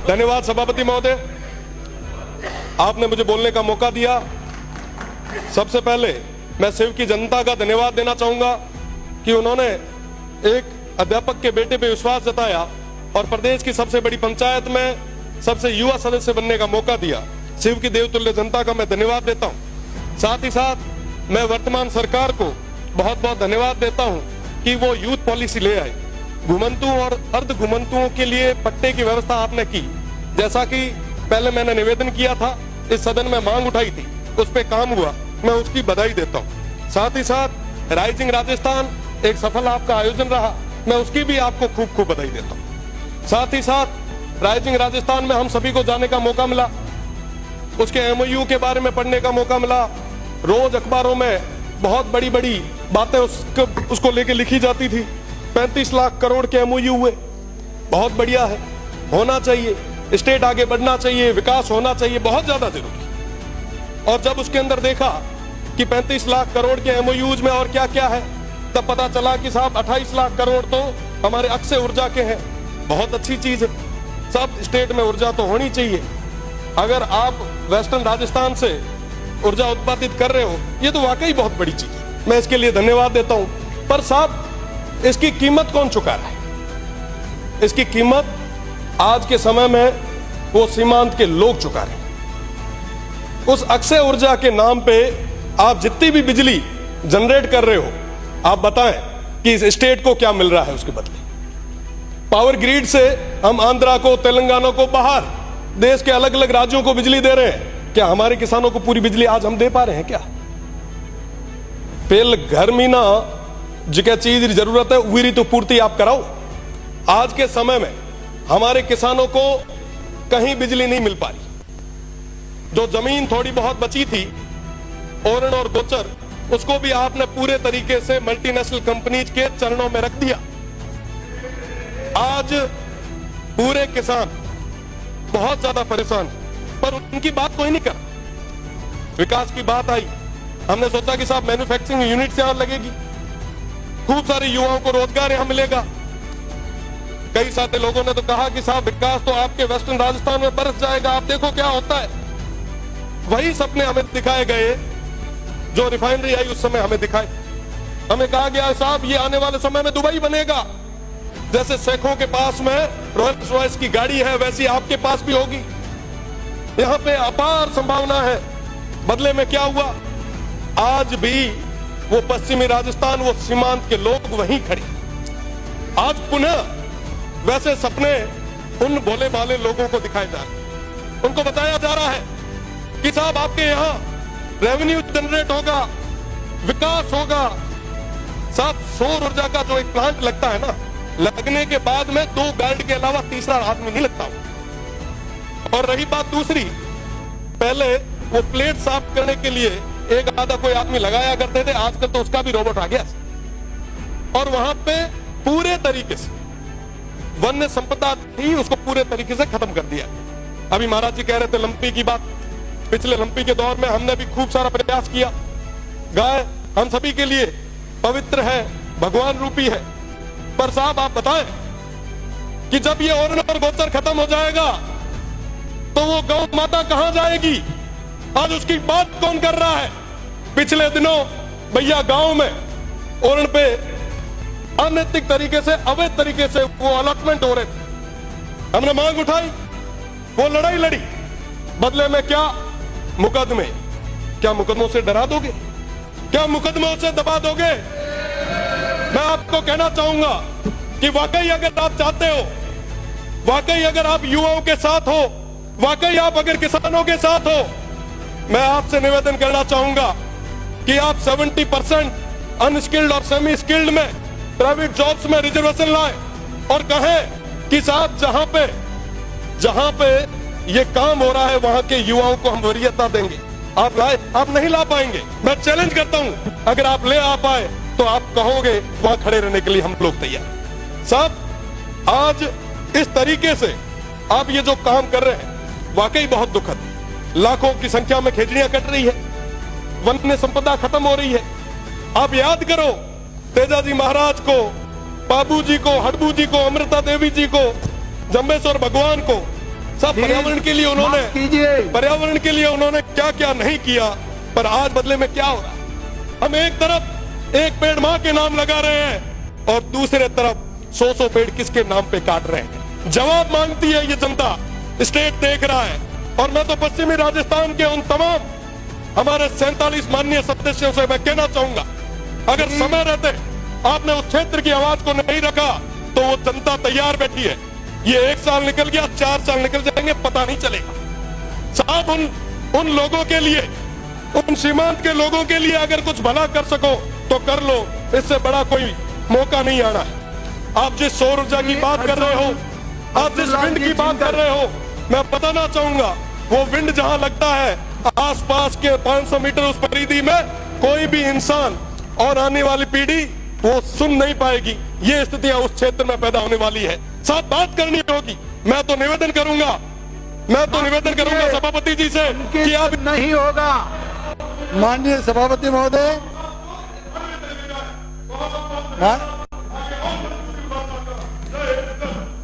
धन्यवाद सभापति महोदय, आपने मुझे बोलने का मौका दिया। सबसे पहले मैं शिव की जनता का धन्यवाद देना चाहूंगा कि उन्होंने एक अध्यापक के बेटे पे विश्वास जताया और प्रदेश की सबसे बड़ी पंचायत में सबसे युवा सदस्य बनने का मौका दिया। शिव की देवतुल्य जनता का मैं धन्यवाद देता हूं। साथ ही साथ मैं वर्तमान सरकार को बहुत बहुत धन्यवाद देता हूं कि वो यूथ पॉलिसी ले आए। घुमंतुओं और अर्ध घुमंतुओं के लिए पट्टे की व्यवस्था आपने की, जैसा कि पहले मैंने निवेदन किया था, इस सदन में मांग उठाई थी, उस पर काम हुआ, मैं उसकी बधाई देता हूं। साथ ही साथ राइजिंग राजस्थान एक सफल आपका आयोजन रहा, मैं उसकी भी आपको खूब खूब बधाई देता हूं। साथ ही साथ राइजिंग राजस्थान में हम सभी को जाने का मौका मिला, उसके एमओयू के बारे में पढ़ने का मौका मिला। रोज अखबारों में बहुत बड़ी बड़ी बातें उसको लेके लिखी जाती थी। 35 लाख करोड़ के एमओयू हुए, बहुत बढ़िया है, होना चाहिए, स्टेट आगे बढ़ना चाहिए, विकास होना चाहिए, बहुत ज्यादा जरूरी। और जब उसके अंदर देखा कि 35 लाख करोड़ के एमओयूज में और क्या क्या है, तब पता चला कि साहब 28 लाख करोड़ तो हमारे अक्षय ऊर्जा के हैं। बहुत अच्छी चीज है, सब स्टेट में ऊर्जा तो होनी चाहिए। अगर आप वेस्टर्न राजस्थान से ऊर्जा उत्पादित कर रहे हो, ये तो वाकई बहुत बड़ी चीज है, मैं इसके लिए धन्यवाद देता हूं। पर साहब, इसकी कीमत कौन चुका रहा है? इसकी कीमत आज के समय में वो सीमांत के लोग चुका रहे हैं। उस अक्षय ऊर्जा के नाम पे आप जितनी भी बिजली जनरेट कर रहे हो, आप बताएं कि इस स्टेट को क्या मिल रहा है उसके बदले। पावर ग्रिड से हम आंध्रा को, तेलंगाना को, बाहर देश के अलग अलग राज्यों को बिजली दे रहे हैं। क्या हमारे किसानों को पूरी बिजली आज हम दे पा रहे हैं क्या? पेल घर में ना जिके चीज की जरूरत है उरी तो पूर्ति आप कराओ। आज के समय में हमारे किसानों को कहीं बिजली नहीं मिल पा रही। जो जमीन थोड़ी बहुत बची थी, ओरण और गोचर, उसको भी आपने पूरे तरीके से मल्टीनेशनल कंपनीज के चरणों में रख दिया। आज पूरे किसान बहुत ज्यादा परेशान, पर उनकी बात कोई नहीं कर। विकास की बात आई, हमने सोचा कि साहब मैन्युफैक्चरिंग यूनिट यहां लगेगी, खूब सारे युवाओं को रोजगार यहां मिलेगा। कई सारे लोगों ने तो कहा कि साहब विकास तो आपके वेस्टर्न राजस्थान में बरस जाएगा, आप देखो क्या होता है। वही सपने हमें दिखाए गए जो रिफाइनरी आई उस समय हमें दिखाए। हमें कहा गया साहब ये आने वाले समय में दुबई बनेगा, जैसे शेखों के पास में रोल्स रॉयस की गाड़ी है वैसी आपके पास भी होगी। यहां पे अपार संभावना है। बदले में क्या हुआ? आज भी वो पश्चिमी राजस्थान, वो सीमांत के लोग वहीं खड़े। आज पुनः वैसे सपने उन भोले भाले लोगों को दिखाए जा रहे, उनको बताया जा रहा है कि साहब आपके यहां रेवेन्यू जनरेट होगा, विकास होगा। साहब सौर ऊर्जा का जो एक प्लांट लगता है ना, लगने के बाद में 2 गार्ड के अलावा तीसरा आदमी नहीं लगता। और रही बात दूसरी, पहले वो प्लेट साफ करने के लिए एक आधा कोई आदमी लगाया करते थे, आजकल तो उसका भी रोबोट आ गया। और वहां पे पूरे तरीके से वन्य संपदा थी, उसको पूरे तरीके से खत्म कर दिया। अभी महाराज जी कह रहे थे लंपी की बात, पिछले लंपी के दौर में हमने भी खूब सारा प्रयास किया। गाय हम सभी के लिए पवित्र है, भगवान रूपी है। पर साहब आप बताएं कि जब ये ओरण और गोचर खत्म हो जाएगा तो वो गौ माता कहां जाएगी? आज उसकी बात कौन कर रहा है? पिछले दिनों भैया गांव में ओरण पे अनैतिक तरीके से, अवैध तरीके से वो अलॉटमेंट हो रहे थे। हमने मांग उठाई, वो लड़ाई लड़ी, बदले में क्या? मुकदमे। क्या मुकदमों से डरा दोगे? क्या मुकदमों से दबा दोगे? मैं आपको कहना चाहूंगा कि वाकई अगर आप चाहते हो, वाकई अगर आप युवाओं के साथ हो, वाकई आप अगर किसानों के साथ हो, मैं आपसे निवेदन करना चाहूंगा कि आप 70% अनस्किल्ड और सेमी स्किल्ड में प्राइवेट जॉब्स में रिजर्वेशन लाए और कहें कि साहब जहां पे ये काम हो रहा है वहां के युवाओं को हम वरीयता देंगे। आप लाए? आप नहीं ला पाएंगे। मैं चैलेंज करता हूं, अगर आप ले आ पाए तो आप कहोगे वहां खड़े रहने के लिए हम लोग तैयार। साहब आज इस तरीके से आप ये जो काम कर रहे हैं वाकई बहुत दुखद है। लाखों की संख्या में खेजड़ियां कट रही है, वन्य संपदा खत्म हो रही है। आप याद करो तेजाजी महाराज को, बाबू जी को, हडबू जी को, अमृता देवी जी को, जम्बेश्वर भगवान को, सब पर्यावरण के लिए उन्होंने कीजिए। पर्यावरण के लिए उन्होंने क्या क्या नहीं किया, पर आज बदले में क्या हो रहा है? हम एक तरफ एक पेड़ मां के नाम लगा रहे हैं और दूसरे तरफ 100 पेड़ किसके नाम पे काट रहे हैं। जवाब मांगती है ये जनता, स्टेट देख रहा है। और मैं तो पश्चिमी राजस्थान के उन तमाम हमारे 47 माननीय सदस्यों से मैं कहना चाहूंगा, अगर समय रहते आपने उस क्षेत्र की आवाज को नहीं रखा तो वो जनता तैयार बैठी है। ये 1 साल निकल गया, 4 साल निकल जाएंगे, पता नहीं चलेगा। साहब उन लोगों के लिए, उन सीमांत के लोगों के लिए अगर कुछ भला कर सको तो कर लो, इससे बड़ा कोई मौका नहीं आना है। आप जिस सौर ऊर्जा की बात कर रहे हो, आप जिस विंड की बात कर रहे हो, मैं बताना चाहूंगा वो विंड जहां लगता है आसपास के 500 मीटर उस परिधि में कोई भी इंसान और आने वाली पीढ़ी वो सुन नहीं पाएगी। ये स्थितियां उस क्षेत्र में पैदा होने वाली है। साथ बात करनी होगी। मैं तो निवेदन करूंगा सभापति जी से कि आप नहीं होगा। माननीय सभापति महोदय, हाँ?